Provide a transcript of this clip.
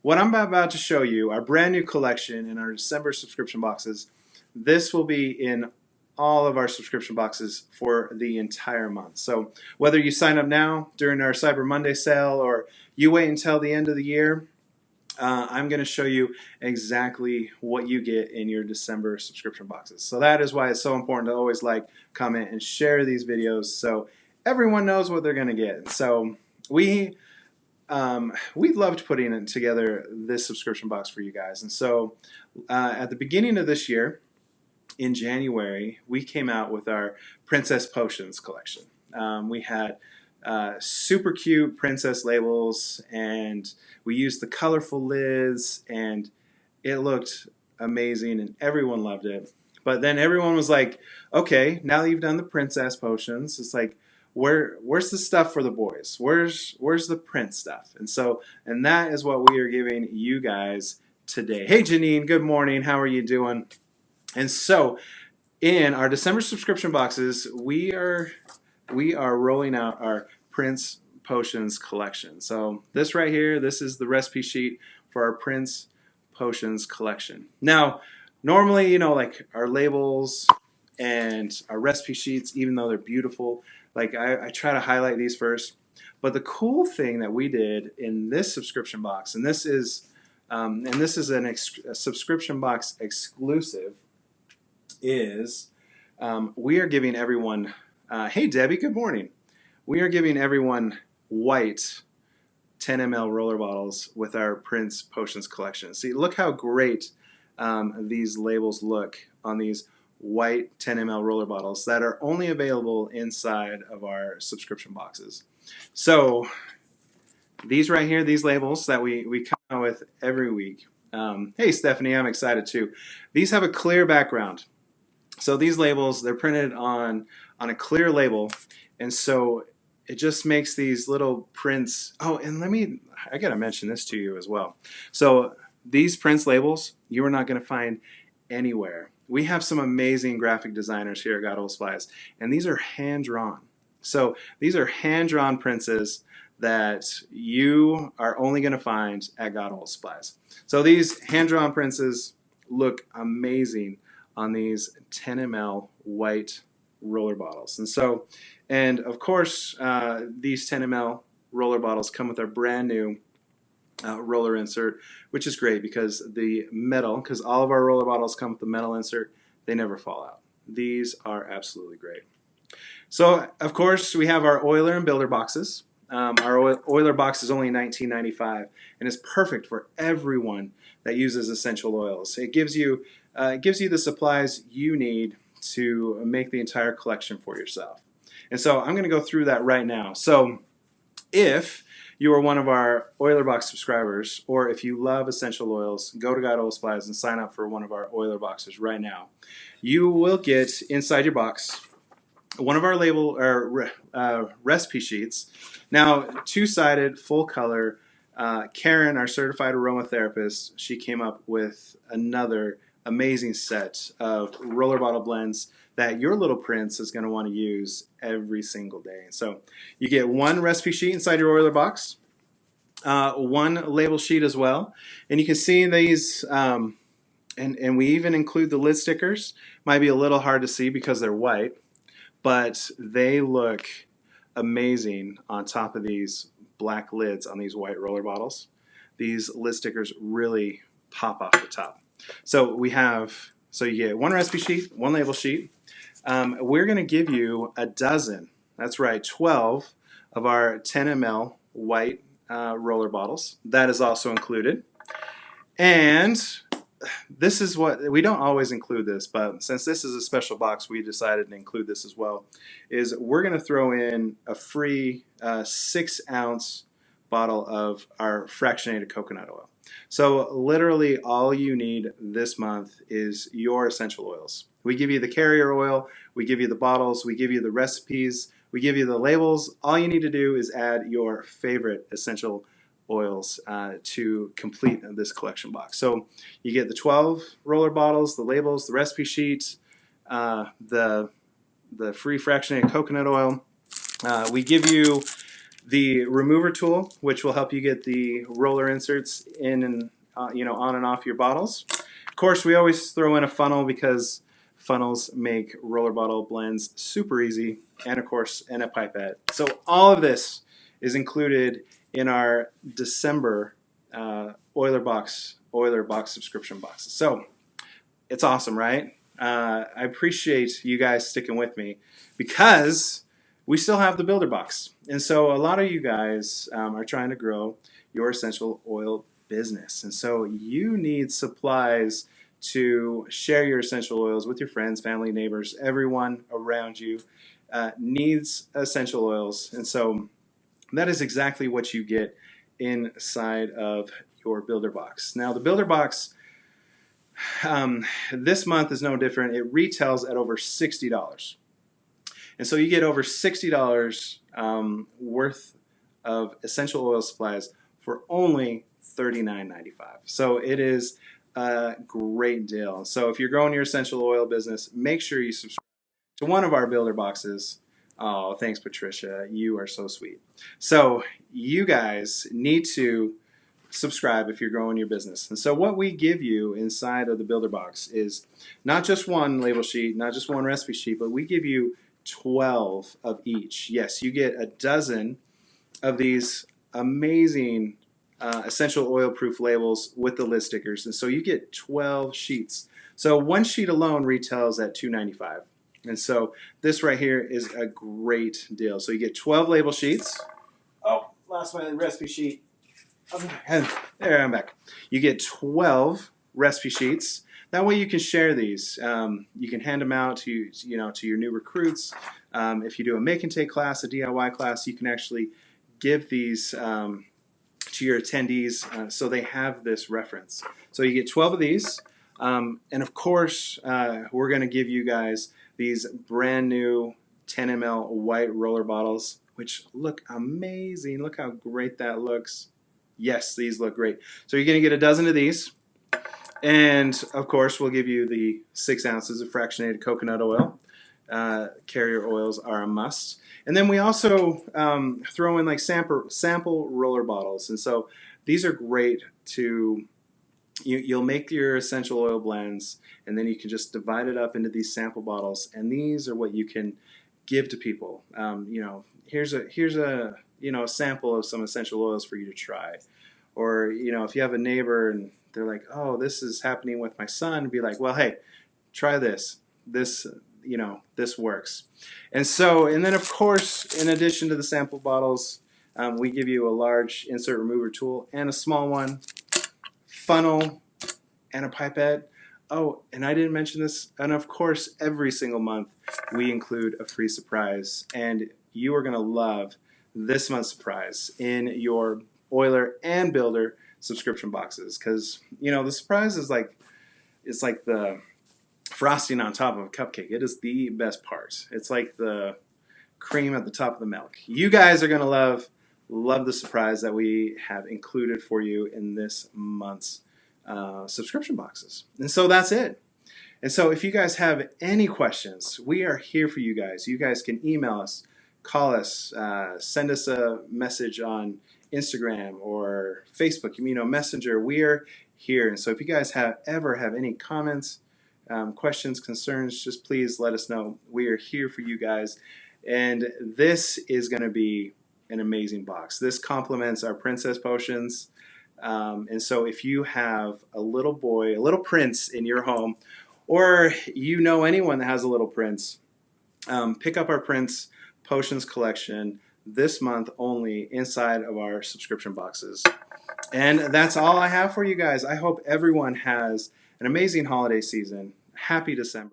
what I'm about to show you, our brand new collection in our December subscription boxes, this will be in all of our subscription boxes for the entire month. So whether you sign up now during our Cyber Monday sale or you wait until the end of the year, I'm going to show you exactly what you get in your December subscription boxes. So that is why it's so important to always like, comment, and share these videos so everyone knows what they're going to get. So we loved putting together this subscription box for you guys. And so at the beginning of this year, in January, we came out with our Princess Potions collection. We had super cute princess labels, and we used the colorful lids, and it looked amazing, and everyone loved it. But then everyone was like, okay, now that you've done the princess potions, it's like, where's the stuff for the boys? Where's the prince stuff? And that is what we are giving you guys today. Hey Janine, good morning. How are you doing? And so in our December subscription boxes, we are rolling out our Prince Potions collection. So this right here, this is the recipe sheet for our Prince Potions collection. Now, normally, you know, like our labels and our recipe sheets, even though they're beautiful, like I try to highlight these first. But the cool thing that we did in this subscription box, and this is a subscription box exclusive, is we are giving everyone, hey Debbie, good morning. We are giving everyone white 10 ml roller bottles with our Prince Potions collection. See, look how great these labels look on these white 10 ml roller bottles that are only available inside of our subscription boxes. So these right here, these labels that we come out with every week. Hey Stephanie, I'm excited too. These have a clear background. So these labels, they're printed on a clear label, and so it just makes these little prints. Oh, and I gotta mention this to you as well. So these Prince labels, you are not gonna find anywhere. We have some amazing graphic designers here at God Old Supplies, and these are hand-drawn. So these are hand-drawn princes that you are only gonna find at God Old Supplies. So these hand-drawn princes look amazing on these 10 ml white roller bottles. And of course, these 10 ml roller bottles come with our brand new roller insert, which is great because because all of our roller bottles come with the metal insert, they never fall out. These are absolutely great. So of course, we have our Oiler and Builder boxes. Our Oiler box is only $19.95 and is perfect for everyone that uses essential oils. It gives you the supplies you need to make the entire collection for yourself. And so I'm going to go through that right now. So if you are one of our Oiler Box subscribers, or if you love essential oils, go to God Old Supplies and sign up for one of our Oiler boxes right now. You will get inside your box one of our recipe sheets. Now, two-sided, full color. Karen, our certified aromatherapist, she came up with another amazing set of roller bottle blends that your little prince is going to want to use every single day. So you get one recipe sheet inside your Oiler box, one label sheet as well, and you can see these, and we even include the lid stickers. Might be a little hard to see because they're white, but they look amazing on top of these black lids on these white roller bottles. These lid stickers really pop off the top. So you get one recipe sheet, one label sheet. We're going to give you a dozen, that's right, 12 of our 10 ml white roller bottles. That is also included. And this is what, we don't always include this, but since this is a special box, we decided to include this as well, is we're going to throw in a free 6-ounce bottle of our fractionated coconut oil. So literally all you need this month is your essential oils. We give you the carrier oil, we give you the bottles, we give you the recipes, we give you the labels. All you need to do is add your favorite essential oils to complete this collection box. So you get the 12 roller bottles, the labels, the recipe sheets, the free fractionated coconut oil. We give you the remover tool, which will help you get the roller inserts in and on and off your bottles. Of course, we always throw in a funnel because funnels make roller bottle blends super easy, and of course, and a pipette. So all of this is included in our December Oiler Box subscription boxes. So it's awesome, right? I appreciate you guys sticking with me because we still have the builder box. And so a lot of you guys are trying to grow your essential oil business. And so you need supplies to share your essential oils with your friends, family, neighbors, everyone around you needs essential oils. And so that is exactly what you get inside of your builder box. Now the builder box this month is no different. It retails at over $60. And so you get over $60 worth of essential oil supplies for only $39.95. So it is a great deal. So if you're growing your essential oil business, make sure you subscribe to one of our builder boxes. Oh, thanks, Patricia. You are so sweet. So you guys need to subscribe if you're growing your business. And so what we give you inside of the builder box is not just one label sheet, not just one recipe sheet, but we give you 12 of each. Yes, you get a dozen of these amazing essential oil proof labels with the lid stickers. And so you get 12 sheets. So one sheet alone retails at $2.95. And so this right here is a great deal. So you get 12 label sheets. Oh, lost my recipe sheet. There, I'm back. You get 12 recipe sheets. That way you can share these. You can hand them out to to your new recruits. If you do a make and take class, a DIY class, you can actually give these to your attendees so they have this reference. So you get 12 of these. And of course, we're going to give you guys these brand new 10 ml white roller bottles, which look amazing. Look how great that looks. Yes, these look great. So you're going to get a dozen of these. And of course, we'll give you the 6 ounces of fractionated coconut oil. Carrier oils are a must. And then we also throw in like sample roller bottles. And so these are great to, you'll make your essential oil blends, and then you can just divide it up into these sample bottles. And these are what you can give to people. Here's a a sample of some essential oils for you to try. Or, if you have a neighbor and they're like, oh, this is happening with my son, be like, well, hey, try this. This works. And then of course, in addition to the sample bottles, we give you a large insert remover tool and a small one, funnel, and a pipette. Oh, and I didn't mention this. And of course, every single month we include a free surprise. And you are going to love this month's surprise in your Oiler and Builder subscription boxes. Because, the surprise is it's like the frosting on top of a cupcake. It is the best part. It's like the cream at the top of the milk. You guys are going to love the surprise that we have included for you in this month's subscription boxes. And so that's it. And so if you guys have any questions, we are here for you guys. You guys can email us, call us, send us a message on Instagram or Facebook, Messenger. We are here. And so if you guys ever have any comments, questions, concerns, just please let us know. We are here for you guys. And this is going to be an amazing box. This complements our princess potions. And so if you have a little boy, a little prince in your home, or anyone that has a little prince, pick up our Prince Potions collection this month only inside of our subscription boxes. And that's all I have for you guys. I hope everyone has an amazing holiday season. Happy December.